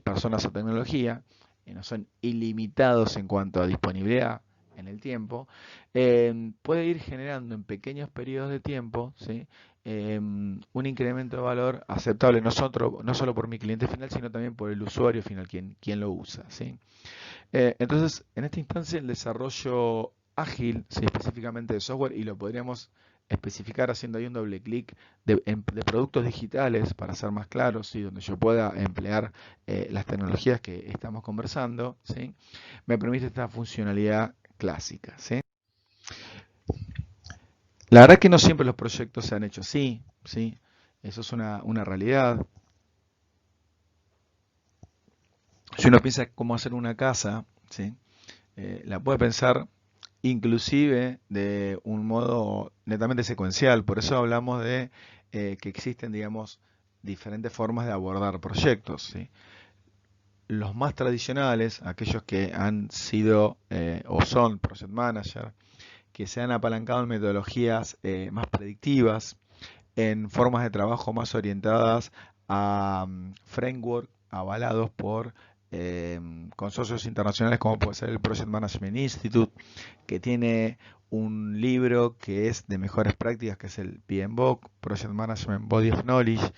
personas o tecnología, y no son ilimitados en cuanto a disponibilidad en el tiempo, puede ir generando en pequeños periodos de tiempo, ¿sí? Un incremento de valor aceptable no solo por mi cliente final, sino también por el usuario final, quien lo usa, ¿sí? Entonces, en esta instancia, el desarrollo ágil, ¿sí? Específicamente de software, y lo podríamos especificar haciendo ahí un doble clic de productos digitales, para ser más claros, ¿sí? Donde yo pueda emplear las tecnologías que estamos conversando, ¿sí? Me permite esta funcionalidad clásica, ¿sí? La verdad que no siempre los proyectos se han hecho así, ¿sí? Eso es una realidad. Si uno piensa cómo hacer una casa, ¿sí? La puede pensar inclusive de un modo netamente secuencial. Por eso hablamos de que existen, digamos, diferentes formas de abordar proyectos, ¿sí? Los más tradicionales, aquellos que han sido o son project manager, que se han apalancado en metodologías más predictivas, en formas de trabajo más orientadas a framework avalados por consorcios internacionales como puede ser el Project Management Institute, que tiene un libro que es de mejores prácticas, que es el PMBOK, Project Management Body of Knowledge,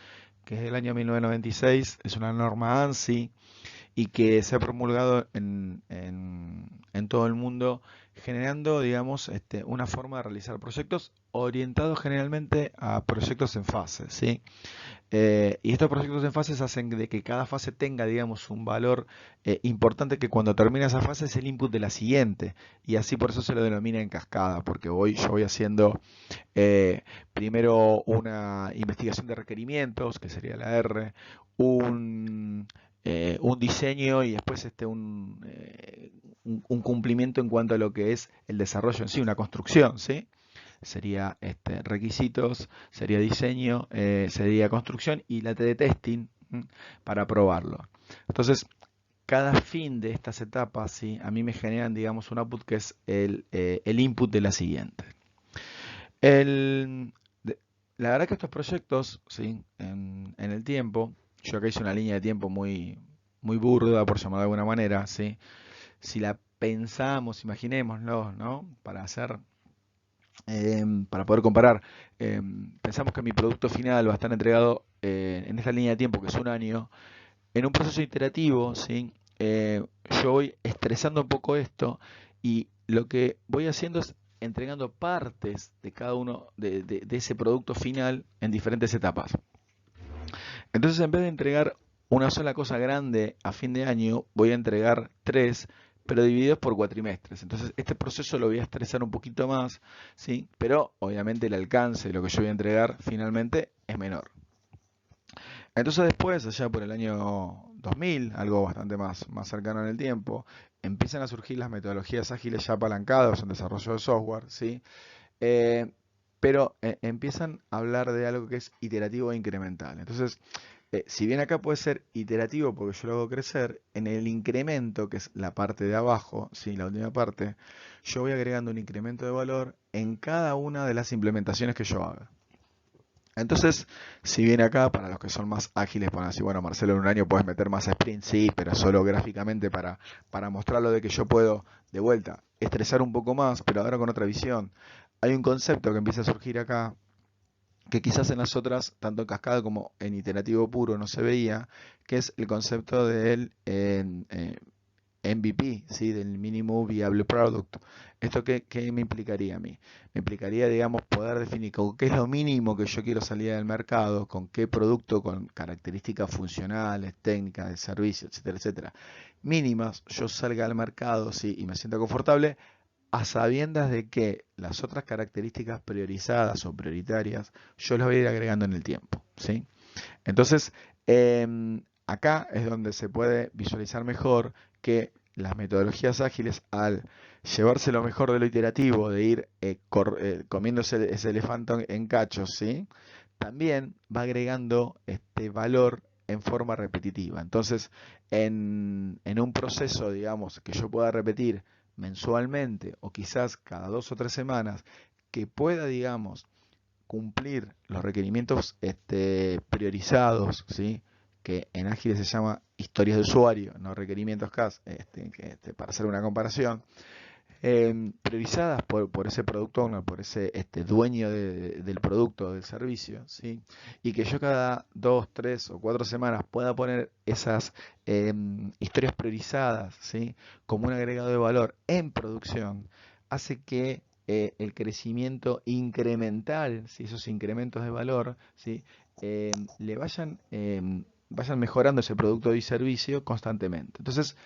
que es del año 1996, es una norma ANSI y que se ha promulgado en todo el mundo, generando, digamos, una forma de realizar proyectos orientados generalmente a proyectos en fase, ¿sí? Y estos proyectos en fases hacen de que cada fase tenga, digamos, un valor importante, que cuando termina esa fase es el input de la siguiente. Y así por eso se lo denomina en cascada, porque yo voy haciendo primero una investigación de requerimientos, que sería la R, un diseño y después un cumplimiento en cuanto a lo que es el desarrollo en sí, una construcción, ¿sí? Sería requisitos, sería diseño, sería construcción y la TD testing para probarlo. Entonces, cada fin de estas etapas, ¿sí? A mí me generan, digamos, un output que es el input de la siguiente. El, la verdad que estos proyectos, ¿sí? En el tiempo, yo acá hice una línea de tiempo muy burda, por llamarlo de alguna manera, ¿sí? Si la pensamos, imaginémoslo, ¿no? Para poder comparar, pensamos que mi producto final va a estar entregado en esta línea de tiempo, que es un año, en un proceso iterativo, ¿sí? Yo voy estresando un poco esto y lo que voy haciendo es entregando partes de cada uno de ese producto final en diferentes etapas. Entonces, en vez de entregar una sola cosa grande a fin de año, voy a entregar tres, pero divididos por cuatrimestres. Entonces, este proceso lo voy a estresar un poquito más, ¿sí? Pero obviamente el alcance de lo que yo voy a entregar finalmente es menor. Entonces después, allá por el año 2000, algo bastante más cercano en el tiempo, empiezan a surgir las metodologías ágiles ya apalancadas en desarrollo de software, ¿sí? Eh, pero empiezan a hablar de algo que es iterativo e incremental. Entonces, si bien acá puede ser iterativo porque yo lo hago crecer, en el incremento, que es la parte de abajo, ¿sí? La última parte, yo voy agregando un incremento de valor en cada una de las implementaciones que yo haga. Entonces, si bien acá, para los que son más ágiles, ponen así, bueno, Marcelo, en un año puedes meter más sprint, sí, pero solo gráficamente para mostrarlo de que yo puedo, de vuelta, estresar un poco más, pero ahora con otra visión. Hay un concepto que empieza a surgir acá, que quizás en las otras, tanto en cascada como en iterativo puro, no se veía, que es el concepto del MVP, ¿sí? Del Minimum Viable Product. ¿Esto qué me implicaría a mí? Me implicaría, digamos, poder definir con qué es lo mínimo que yo quiero salir del mercado, con qué producto, con características funcionales, técnicas, de servicio, etcétera, etcétera. Mínimas, yo salga al mercado, ¿sí? Y me sienta confortable, a sabiendas de que las otras características priorizadas o prioritarias, yo las voy a ir agregando en el tiempo, ¿sí? Entonces, acá es donde se puede visualizar mejor que las metodologías ágiles, al llevarse lo mejor de lo iterativo, de ir comiéndose ese elefante en cachos, ¿sí? También va agregando este valor en forma repetitiva. Entonces, en un proceso, digamos, que yo pueda repetir mensualmente o quizás cada 2 o 3 semanas, que pueda, digamos, cumplir los requerimientos priorizados, ¿sí? Que en Ágil se llama historias de usuario, no requerimientos CAS, para hacer una comparación, priorizadas por ese producto owner, por ese dueño del producto o del servicio, ¿sí? Y que yo cada 2, 3 o 4 semanas pueda poner esas historias priorizadas, ¿sí? Como un agregado de valor en producción, hace que el crecimiento incremental, ¿sí? Esos incrementos de valor, ¿sí? Le vayan mejorando ese producto y servicio constantemente. Entonces,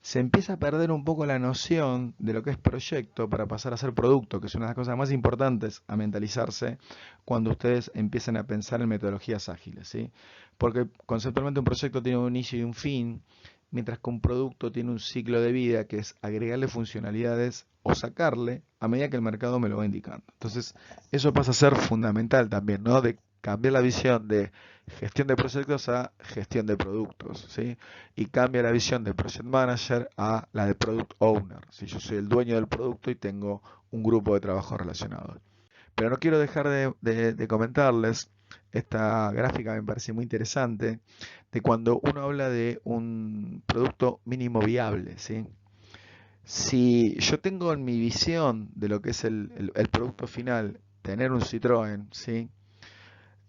se empieza a perder un poco la noción de lo que es proyecto para pasar a ser producto, que es una de las cosas más importantes a mentalizarse cuando ustedes empiezan a pensar en metodologías ágiles, ¿sí? Porque conceptualmente un proyecto tiene un inicio y un fin, mientras que un producto tiene un ciclo de vida que es agregarle funcionalidades o sacarle a medida que el mercado me lo va indicando. Entonces, eso pasa a ser fundamental también, ¿no? De cambiar la visión de gestión de proyectos a gestión de productos, ¿sí? Y cambia la visión de Project Manager a la de Product Owner. Si yo soy el dueño del producto y tengo un grupo de trabajo relacionado. Pero no quiero dejar de comentarles, esta gráfica me parece muy interesante, de cuando uno habla de un producto mínimo viable, ¿sí? Si yo tengo en mi visión de lo que es el producto final, tener un Citroën, ¿sí?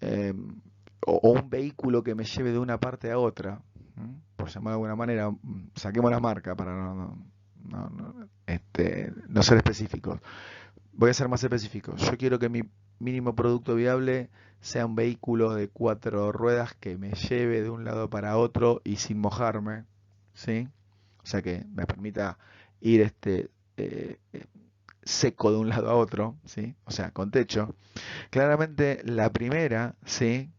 Eh, o un vehículo que me lleve de una parte a otra, por llamar de alguna manera, saquemos la marca para no ser específicos. Voy a ser más específico. Yo quiero que mi mínimo producto viable sea un vehículo de 4 ruedas que me lleve de un lado para otro y sin mojarme, ¿sí? O sea que me permita ir eh, eh, seco de un lado a otro, ¿sí? O sea, con techo. Claramente la primera, ¿sí?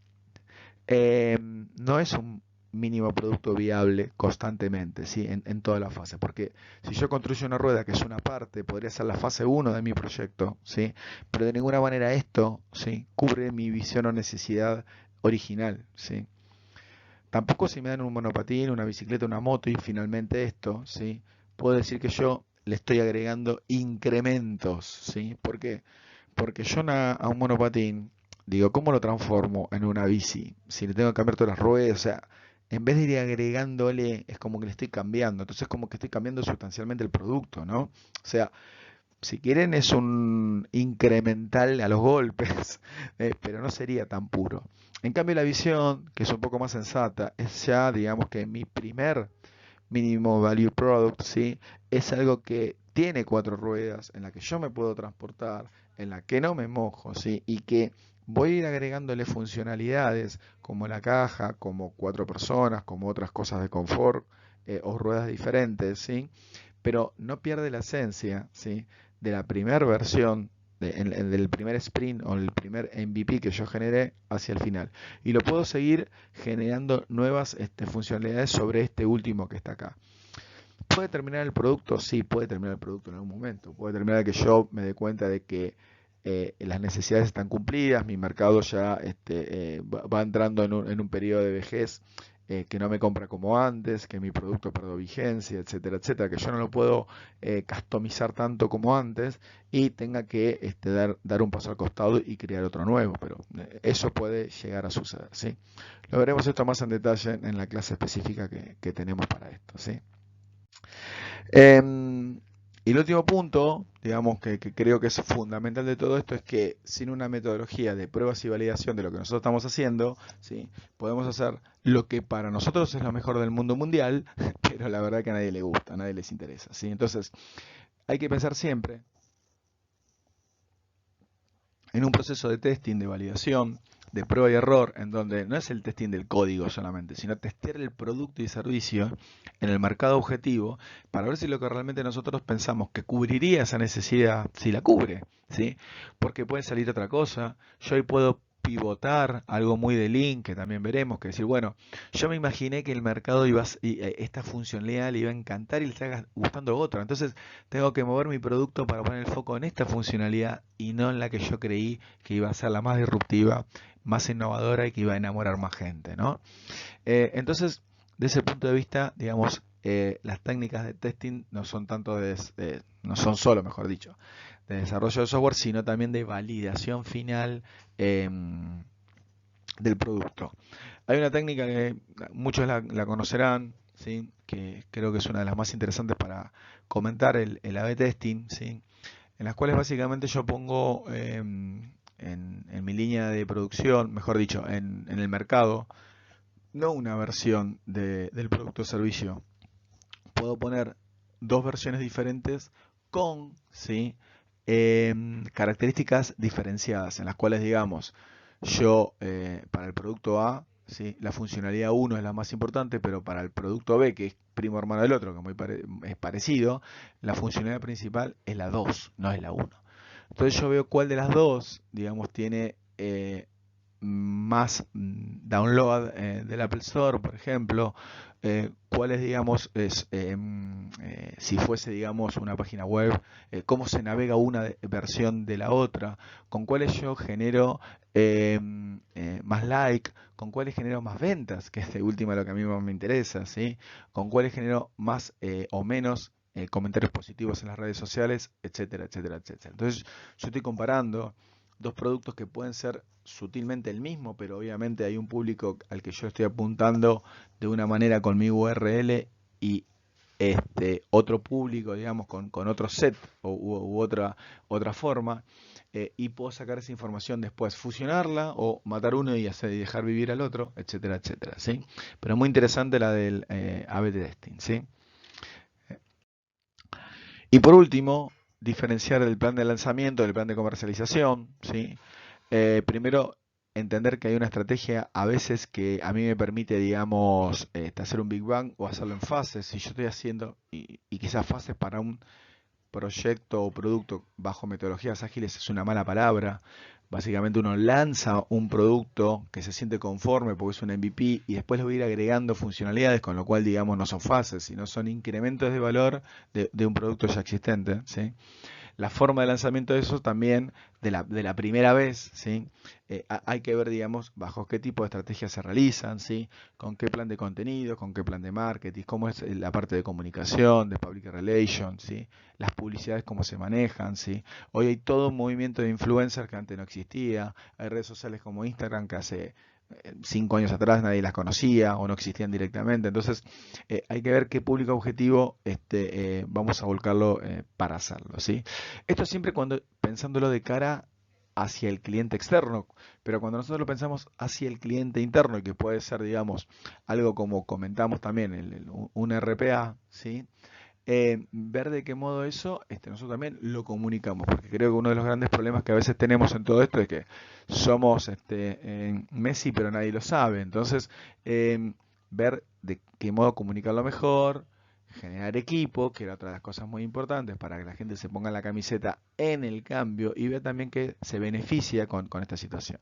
No es un mínimo producto viable constantemente, ¿sí? En toda la fase, porque si yo construyo una rueda que es una parte, podría ser la fase uno de mi proyecto, ¿sí? Pero de ninguna manera esto, ¿sí? Cubre mi visión o necesidad original, ¿sí? Tampoco si me dan un monopatín, una bicicleta, una moto y finalmente esto, ¿sí? Puedo decir que yo le estoy agregando incrementos, ¿sí? ¿Por qué? Porque yo a un monopatín, digo, ¿cómo lo transformo en una bici? Si le tengo que cambiar todas las ruedas, o sea, en vez de ir agregándole, es como que le estoy cambiando. Entonces es como que estoy cambiando sustancialmente el producto, ¿no? O sea, si quieren es un incremental a los golpes, pero no sería tan puro. En cambio la visión, que es un poco más sensata, es ya, digamos que mi primer mínimo value product, ¿sí? Es algo que tiene 4 ruedas, en la que yo me puedo transportar, en la que no me mojo, ¿sí? Y que voy a ir agregándole funcionalidades como la caja, como 4 personas, como otras cosas de confort o ruedas diferentes, ¿sí? Pero no pierde la esencia, ¿sí? De la primera versión del primer sprint o el primer MVP que yo generé hacia el final. Y lo puedo seguir generando nuevas funcionalidades sobre este último que está acá. ¿Puede terminar el producto? Sí, puede terminar el producto en algún momento. Puede terminar que yo me dé cuenta de que las necesidades están cumplidas, mi mercado ya va entrando en un periodo de vejez que no me compra como antes, que mi producto perdió vigencia, etcétera, etcétera, que yo no lo puedo customizar tanto como antes y tenga que dar un paso al costado y crear otro nuevo, pero eso puede llegar a suceder, ¿sí? Lo veremos esto más en detalle en la clase específica que tenemos para esto, ¿sí? Y el último punto, digamos que creo que es fundamental de todo esto, es que sin una metodología de pruebas y validación de lo que nosotros estamos haciendo, ¿sí? Podemos hacer lo que para nosotros es lo mejor del mundo mundial, pero la verdad que a nadie le gusta, a nadie les interesa, ¿sí? Entonces, hay que pensar siempre en un proceso de testing, de validación, de prueba y error, en donde no es el testing del código solamente, sino testear el producto y servicio en el mercado objetivo para ver si lo que realmente nosotros pensamos que cubriría esa necesidad, si la cubre, ¿sí? Porque puede salir otra cosa. Yo hoy puedo pivotar algo muy de Lean, que también veremos, que decir, bueno, yo me imaginé que el mercado esta funcionalidad le iba a encantar y le está gustando otra. Entonces, tengo que mover mi producto para poner el foco en esta funcionalidad y no en la que yo creí que iba a ser la más disruptiva, más innovadora y que iba a enamorar más gente, ¿no? Entonces, de ese punto de vista, digamos, las técnicas de testing no son no son solo, mejor dicho, de desarrollo de software, sino también de validación final del producto. Hay una técnica que muchos la conocerán, ¿sí? Que creo que es una de las más interesantes para comentar, el A/B testing, ¿sí? En las cuales básicamente yo pongo en mi línea de producción, mejor dicho, en el mercado, no una versión del producto o servicio. Puedo poner 2 versiones diferentes con, ¿sí? características diferenciadas en las cuales, digamos, yo para el producto A, ¿sí? La funcionalidad uno es la más importante, pero para el producto B, que es primo hermano del otro, que es parecido, la funcionalidad principal es la 2, no es la uno. Entonces yo veo cuál de las dos, digamos, tiene más download del Apple Store, por ejemplo, cuál es, digamos, si fuese, digamos, una página web, cómo se navega una versión de la otra, con cuáles yo genero más like, con cuáles genero más ventas, que es de última lo que a mí más me interesa, ¿sí? Con cuáles genero más o menos comentarios positivos en las redes sociales, etcétera, etcétera, etcétera. Entonces yo estoy comparando dos productos que pueden ser sutilmente el mismo, pero obviamente hay un público al que yo estoy apuntando de una manera con mi URL y otro público, digamos, con otro set u otra forma, y puedo sacar esa información después, fusionarla o matar uno y dejar vivir al otro, etcétera, etcétera, ¿sí? Pero es muy interesante la del A/B testing, ¿sí? Y por último, diferenciar el plan de lanzamiento del plan de comercialización, ¿sí? Primero, entender que hay una estrategia a veces que a mí me permite, digamos, hacer un Big Bang o hacerlo en fases. Si yo estoy haciendo, y quizás fases para un proyecto o producto bajo metodologías ágiles es una mala palabra. Básicamente uno lanza un producto que se siente conforme porque es un MVP y después le voy a ir agregando funcionalidades, con lo cual, digamos, no son fases, sino son incrementos de valor de un producto ya existente, ¿sí? La forma de lanzamiento de eso también, de la primera vez, ¿sí? Hay que ver, digamos, bajo qué tipo de estrategias se realizan, ¿sí? Con qué plan de contenido, con qué plan de marketing, cómo es la parte de comunicación, de public relations, ¿sí? Las publicidades, cómo se manejan, ¿sí? Hoy hay todo un movimiento de influencers que antes no existía, hay redes sociales como Instagram que hace 5 años atrás nadie las conocía o no existían directamente. Entonces hay que ver qué público objetivo vamos a volcarlo para hacerlo, ¿sí? Esto siempre cuando pensándolo de cara hacia el cliente externo, pero cuando nosotros lo pensamos hacia el cliente interno, y que puede ser, digamos, algo como comentamos también, un RPA, ¿sí? Ver de qué modo eso nosotros también lo comunicamos, porque creo que uno de los grandes problemas que a veces tenemos en todo esto es que somos Messi, pero nadie lo sabe. Entonces, ver de qué modo comunicarlo mejor, generar equipo, que era otra de las cosas muy importantes para que la gente se ponga la camiseta en el cambio y vea también que se beneficia con esta situación.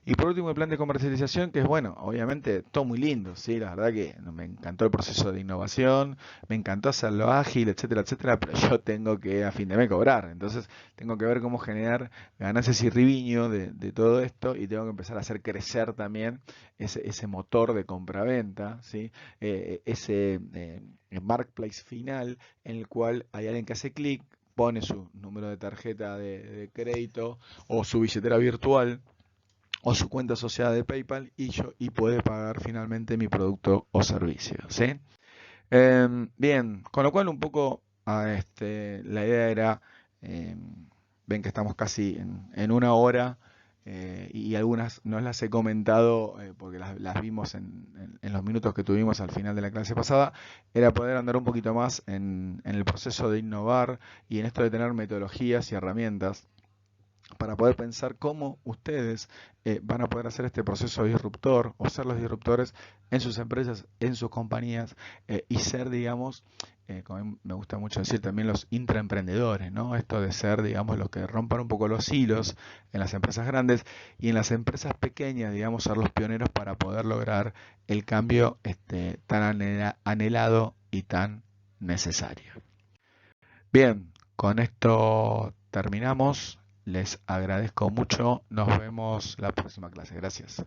Y por último, el plan de comercialización, que es bueno, obviamente todo muy lindo, sí, la verdad que me encantó el proceso de innovación, me encantó hacerlo ágil, etcétera, etcétera, pero yo tengo que a fin de mes cobrar, entonces tengo que ver cómo generar ganancias y riviño de todo esto y tengo que empezar a hacer crecer también ese motor de compra-venta, ¿sí? Ese marketplace final en el cual hay alguien que hace clic, pone su número de tarjeta de crédito o su billetera virtual o su cuenta asociada de PayPal y puede pagar finalmente mi producto o servicio, ¿sí? Bien, con lo cual un poco la idea era, ven que estamos casi en una hora y algunas no las he comentado porque las vimos en los minutos que tuvimos al final de la clase pasada, era poder andar un poquito más en el proceso de innovar y en esto de tener metodologías y herramientas para poder pensar cómo ustedes van a poder hacer este proceso disruptor o ser los disruptores en sus empresas, en sus compañías y ser, digamos, como me gusta mucho decir también los intraemprendedores, ¿no? Esto de ser, digamos, los que rompan un poco los hilos en las empresas grandes y en las empresas pequeñas, digamos, ser los pioneros para poder lograr el cambio tan anhelado y tan necesario. Bien, con esto terminamos. Les agradezco mucho. Nos vemos la próxima clase. Gracias.